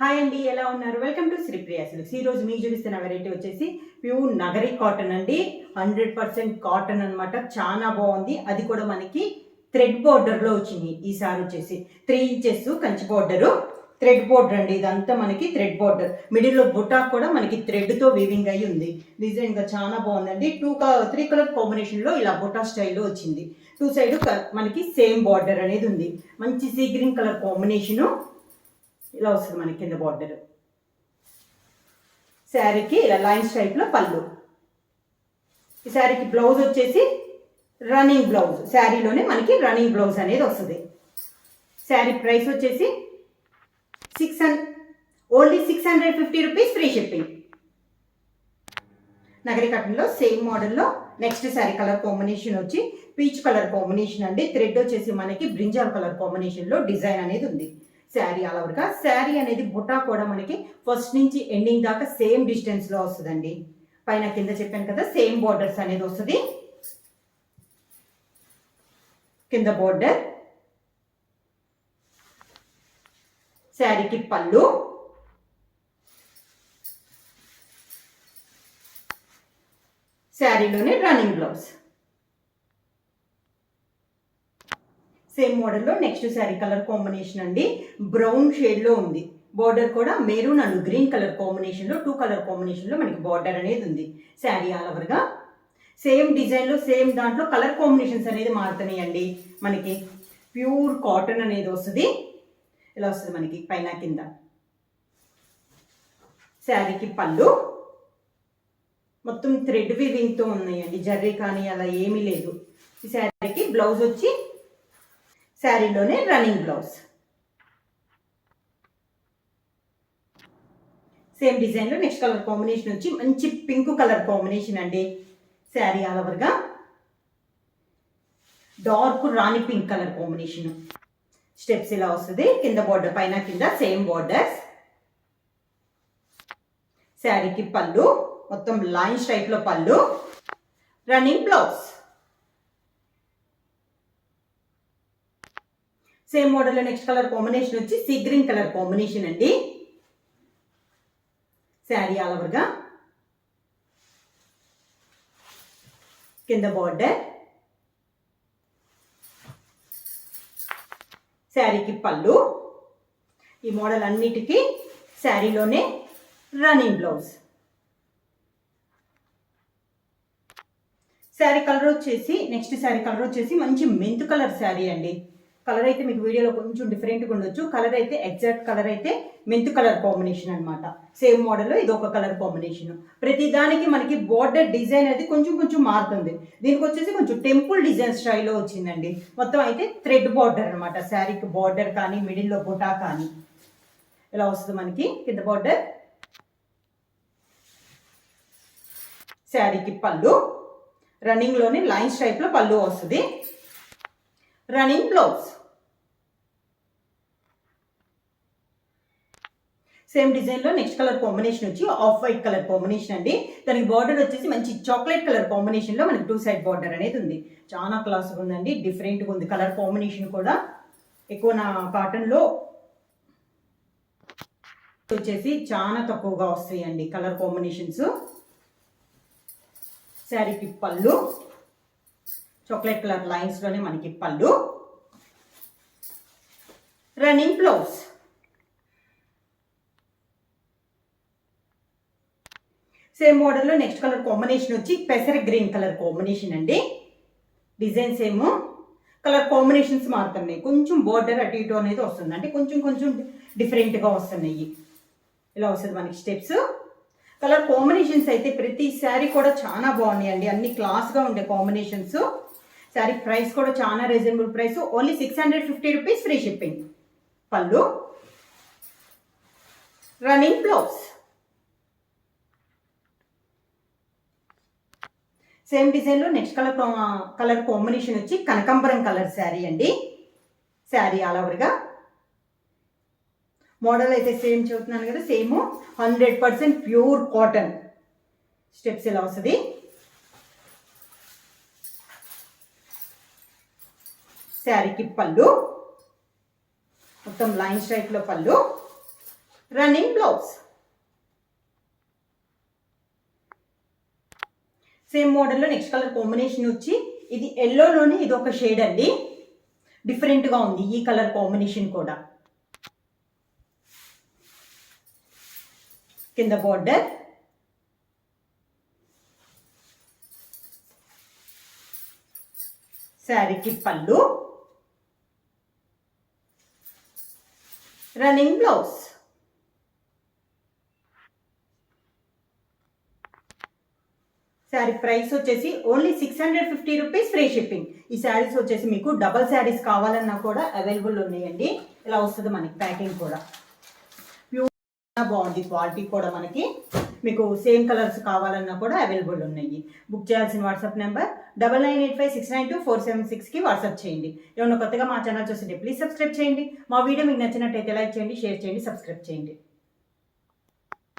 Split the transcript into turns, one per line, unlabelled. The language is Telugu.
హాయ్ అండి, ఎలా ఉన్నారు? Welcome to Sripriya silks. ఈరోజు మీకు చూపిస్తున్న వెరైటీ వచ్చేసి ప్యూర్ నగరి కాటన్ అండి. 100% కాటన్ అనమాట. చాలా బాగుంది. అది కూడా మనకి థ్రెడ్ బోర్డర్లో వచ్చింది. ఈసారి వచ్చేసి 3 inches Kanchi border, thread border అండి. ఇదంతా మనకి థ్రెడ్ బోర్డర్. మిడిల్లో బుటా కూడా మనకి థ్రెడ్తో వీవింగ్ అయ్యి ఉంది. డిజైన్గా చాలా బాగుందండి. 3 కలర్ కాంబినేషన్లో ఇలా బుటా స్టైల్లో వచ్చింది. 2 సైడ్ మనకి సేమ్ బార్డర్ అనేది ఉంది. మంచి సీ గ్రీన్ కలర్ కాంబినేషను. ఇలా వస్తుంది మనకి కింద బార్డర్. శారీకి ఇలా లైన్స్ టైప్లో పళ్ళు. ఈ శారీకి బ్లౌజ్ వచ్చేసి రన్నింగ్ బ్లౌజ్. శారీలోనే మనకి రన్నింగ్ బ్లౌజ్ అనేది వస్తుంది. శారీ ప్రైస్ వచ్చేసి only 650 rupees, free shipping. Nagari కాటన్లో సేమ్ మోడల్లో నెక్స్ట్ శారీ కలర్ కాంబినేషన్ వచ్చి పీచ్ కలర్ కాంబినేషన్ అండి. థ్రెడ్ వచ్చేసి మనకి బ్రింజాల్ కలర్ కాంబినేషన్లో డిజైన్ అనేది ఉంది. శారీ ఆల్ ఓవర్గా. శారీ అనేది బుటా కూడా మనకి ఫస్ట్ నుంచి ఎండింగ్ దాకా సేమ్ డిస్టెన్స్లో వస్తుందండి. పైన కింద చెప్పాను కదా, సేమ్ బోర్డర్స్ అనేది వస్తుంది. కింద బోర్డర్, శారీకి పళ్ళు, శారీలోనే రన్నింగ్ బ్లౌజ్. సేమ్ మోడల్లో నెక్స్ట్ శారీ కలర్ కాంబినేషన్ అండి. బ్రౌన్ షేడ్లో ఉంది. బార్డర్ కూడా మెరూన్ అండ్ గ్రీన్ కలర్ కాంబినేషన్లో 2 కలర్ కాంబినేషన్లో మనకి బార్డర్ అనేది ఉంది. శారీ ఆల్ ఓవర్గా సేమ్ డిజైన్లో సేమ్ దాంట్లో కలర్ కాంబినేషన్స్ అనేది మారుతున్నాయండి. మనకి ప్యూర్ కాటన్ అనేది వస్తుంది. ఇలా వస్తుంది మనకి పైన కింద. శారీకి పళ్ళు మొత్తం థ్రెడ్ వీవింగ్తో ఉన్నాయండి. జర్రీ కానీ అలా ఏమీ లేదు. ఈ శారీకి బ్లౌజ్ వచ్చి శారీలోనే రన్నింగ్ బ్లౌజ్. సేమ్ డిజైన్లో నెక్స్ట్ కలర్ కాంబినేషన్ వచ్చి మంచి పింక్ కలర్ కాంబినేషన్ అండి. శారీ ఆల్ ఓవర్గా డార్క్ రాణి పింక్ కలర్ కాంబినేషన్. స్టెప్స్ ఇలా వస్తుంది. కింద బార్డర్, పైన కింద సేమ్ బార్డర్స్. శారీకి పళ్ళు మొత్తం లైన్స్ టైప్లో పళ్ళు, రన్నింగ్ బ్లౌజ్. సేమ్ మోడల్లో నెక్స్ట్ కలర్ కాంబినేషన్ వచ్చి సీ గ్రీన్ కలర్ కాంబినేషన్ అండి. శారీ ఆల్ ఓవర్గా కింద బార్డర్, శారీకి పళ్ళు. ఈ మోడల్ అన్నిటికీ శారీలోనే రన్నింగ్ బ్లౌజ్. శారీ కలర్ వచ్చేసి నెక్స్ట్ శారీ కలర్ వచ్చేసి మంచి మెంత్ కలర్ శారీ అండి. కలర్ అయితే మీకు వీడియోలో కొంచెం డిఫరెంట్గా ఉండొచ్చు. కలర్ అయితే ఎగ్జాక్ట్ కలర్ అయితే మెంత్ కలర్ కాంబినేషన్ అనమాట. సేమ్ మోడల్లో ఇది ఒక కలర్ కాంబినేషన్. ప్రతి దానికి మనకి బోర్డర్ డిజైన్ అయితే కొంచెం కొంచెం మారుతుంది. దీనికి వచ్చేసి కొంచెం టెంపుల్ డిజైన్ స్టైల్లో వచ్చిందండి. మొత్తం అయితే థ్రెడ్ బార్డర్ అనమాట. శారీకి బార్డర్ కానీ మిడిల్లో బుటా కానీ ఇలా వస్తుంది మనకి. కింద బార్డర్, శారీకి పళ్ళు, రన్నింగ్లోనే లైన్స్ టైప్లో పళ్ళు వస్తుంది, రన్నింగ్ బ్లౌజ్. సేమ్ డిజైన్లో నెక్స్ట్ కలర్ కాంబినేషన్ వచ్చి ఆఫ్ వైట్ కలర్ కాంబినేషన్ అండి. దానికి బార్డర్ వచ్చేసి మంచి చాక్లెట్ కలర్ కాంబినేషన్లో మనకి 2 సైడ్ బార్డర్ అనేది ఉంది. చాలా క్లాస్గా ఉందండి. డిఫరెంట్గా ఉంది కలర్ కాంబినేషన్ కూడా. ఎక్కువ నా కాటన్లో వచ్చేసి చాలా తక్కువగా వస్తాయండి కలర్ కాంబినేషన్స్. శారీకి పళ్ళు చాక్లెట్ కలర్ లైన్స్లోనే మనకి పళ్ళు, రన్నింగ్ బ్లౌజ్. సేమ్ మోడల్లో నెక్స్ట్ కలర్ కాంబినేషన్ వచ్చి పెసర గ్రీన్ కలర్ కాంబినేషన్ అండి. డిజైన్ సేమ్, కలర్ కాంబినేషన్స్ మారుతున్నాయి. కొంచెం బార్డర్ అటు ఇటు అనేది వస్తుంది. అంటే కొంచెం కొంచెం డిఫరెంట్గా వస్తున్నాయి. ఇలా వస్తుంది మనకి స్టెప్స్. కలర్ కాంబినేషన్స్ అయితే ప్రతి శారీ కూడా చాలా బాగున్నాయండి. అన్ని క్లాస్గా ఉండే కాంబినేషన్స్. శారీ ప్రైస్ కూడా చాలా reasonable price. Only 650 rupees, free shipping. పళ్ళు, రన్నింగ్ బ్లౌజ్. సేమ్ డిజైన్లో నెక్స్ట్ కలర్ కాంబినేషన్ వచ్చి కనకాంబరం కలర్ శారీ అండి. శారీ ఆల్ ఓవర్గా మోడల్ అయితే సేమ్ చెబుతున్నాను కదా, సేమ్ 100% ప్యూర్ కాటన్. స్టెప్స్ ఇలా వస్తుంది. శారీకి పళ్ళు మొత్తం లైన్స్ టైప్లో పళ్ళు, రన్నింగ్ బ్లౌజ్. సేమ్ మోడల్లో నెక్స్ట్ కలర్ కాంబినేషన్ వచ్చి ఇది ఎల్లోలోనే ఇది ఒక షేడ్ అండి, డిఫరెంట్గా ఉంది ఈ కలర్ కాంబినేషన్ కూడా. కింద బోర్డర్, శారీకి పళ్ళు, రన్నింగ్ బ్లౌజ్. శారీ ప్రైస్ వచ్చేసి ఓన్లీ 650 రూపీస్, ఫ్రీ షిప్పింగ్. ఈ శారీస్ వచ్చేసి మీకు డబల్ శారీస్ కావాలన్నా కూడా అవైలబుల్ ఉన్నాయండి. ఇలా వస్తుంది మనకి ప్యాకింగ్ కూడా. ప్యూర్ బాగుంది, క్వాలిటీ కూడా మనకి. మీకు సేమ్ కలర్స్ కావాలన్నా కూడా అవైలబుల్ ఉన్నాయి. బుక్ చేయాల్సిన వాట్సాప్ నెంబర్ 9985692476కి వాట్సాప్ చేయండి. ఏమన్నా కొత్తగా మా ఛానల్ చూస్తుంటే ప్లీజ్ సబ్స్క్రైబ్ చేయండి. మా వీడియో మీకు నచ్చినట్టయితే లైక్ చేయండి, షేర్ చేయండి, సబ్స్క్రైబ్ చేయండి.